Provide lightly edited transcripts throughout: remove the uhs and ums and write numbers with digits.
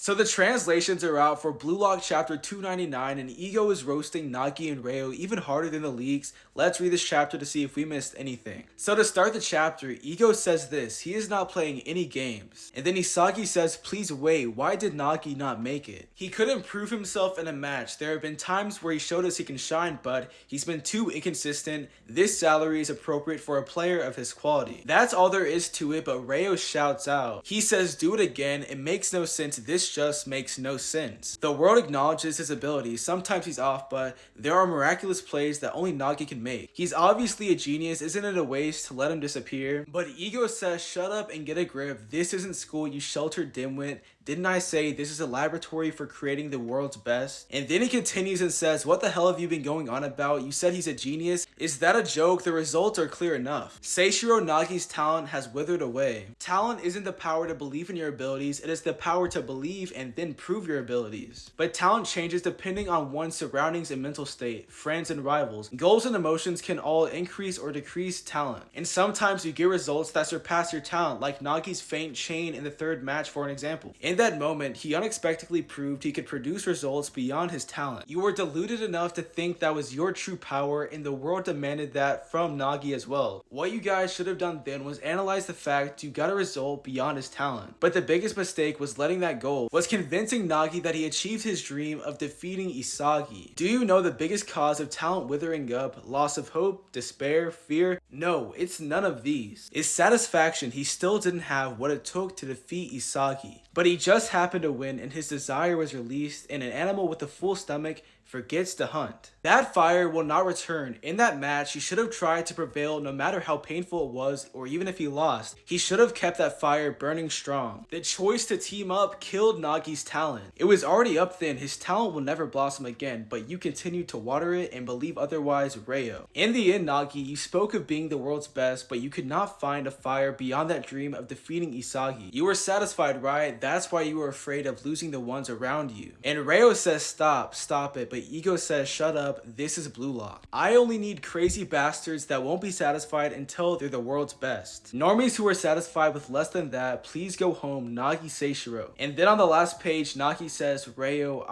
So the translations are out for Blue Lock chapter 299, and Ego is roasting Nagi and Reo even harder than the leaks. Let's read this chapter to see if we missed anything. So to start the chapter, Ego says this: he is not playing any games. And then Isagi says, please wait, why did Nagi not make it? He couldn't prove himself in a match. There have been times where he showed us he can shine, but he's been too inconsistent. This salary is appropriate for a player of his quality. That's all there is to it, but Reo shouts out. He says, do it again, it makes no sense, this just makes no sense. The world acknowledges his abilities. Sometimes he's off, but there are miraculous plays that only Nagi can make. He's obviously a genius. Isn't it a waste to let him disappear? But Ego says, shut up and get a grip. This isn't school, you sheltered dimwit. Didn't I say this is a laboratory for creating the world's best? And then he continues and says, what the hell have you been going on about? You said he's a genius? Is that a joke? The results are clear enough. Seishiro Nagi's talent has withered away. Talent isn't the power to believe in your abilities, it is the power to believe and then prove your abilities. But talent changes depending on one's surroundings and mental state, friends and rivals. Goals and emotions can all increase or decrease talent. And sometimes you get results that surpass your talent, like Nagi's faint chain in the third match for an example. In that moment, he unexpectedly proved he could produce results beyond his talent. You were deluded enough to think that was your true power, and the world demanded that from Nagi as well. What you guys should have done then was analyze the fact you got a result beyond his talent. But the biggest mistake was letting that go, was convincing Nagi that he achieved his dream of defeating Isagi. Do you know the biggest cause of talent withering up? Loss of hope? Despair? Fear? No, it's none of these. It's satisfaction. He still didn't have what it took to defeat Isagi. But he just happened to win, and his desire was released, and an animal with a full stomach forgets to hunt. That fire will not return. In that match, he should have tried to prevail no matter how painful it was, or even if he lost. He should have kept that fire burning strong. The choice to team up killed Nagi's talent. It was already up then. His talent will never blossom again, but you continued to water it and believe otherwise, Reo. In the end, Nagi, you spoke of being the world's best, but you could not find a fire beyond that dream of defeating Isagi. You were satisfied, right? That's why you were afraid of losing the ones around you. And Reo says, stop it, but Ego says, shut up, this is Blue Lock. I only need crazy bastards that won't be satisfied until they're the world's best. Normies who are satisfied with less than that, please go home, Nagi Seishiro. And then on the last page, Nagi says, Reo,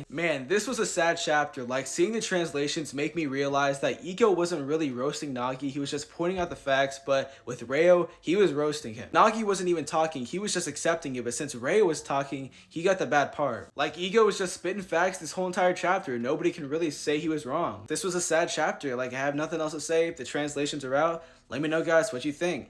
Man, this was a sad chapter. Like, seeing the translations make me realize that Ego wasn't really roasting Nagi, he was just pointing out the facts, but with Reo, he was roasting him. Nagi wasn't even talking, he was just accepting it, but since Reo was talking, he got the bad part. Like, Ego was just spitting facts this whole entire chapter. Nobody can really say he was wrong. This was a sad chapter. Like, I have nothing else to say. The translations are out. Let me know, guys, what you think.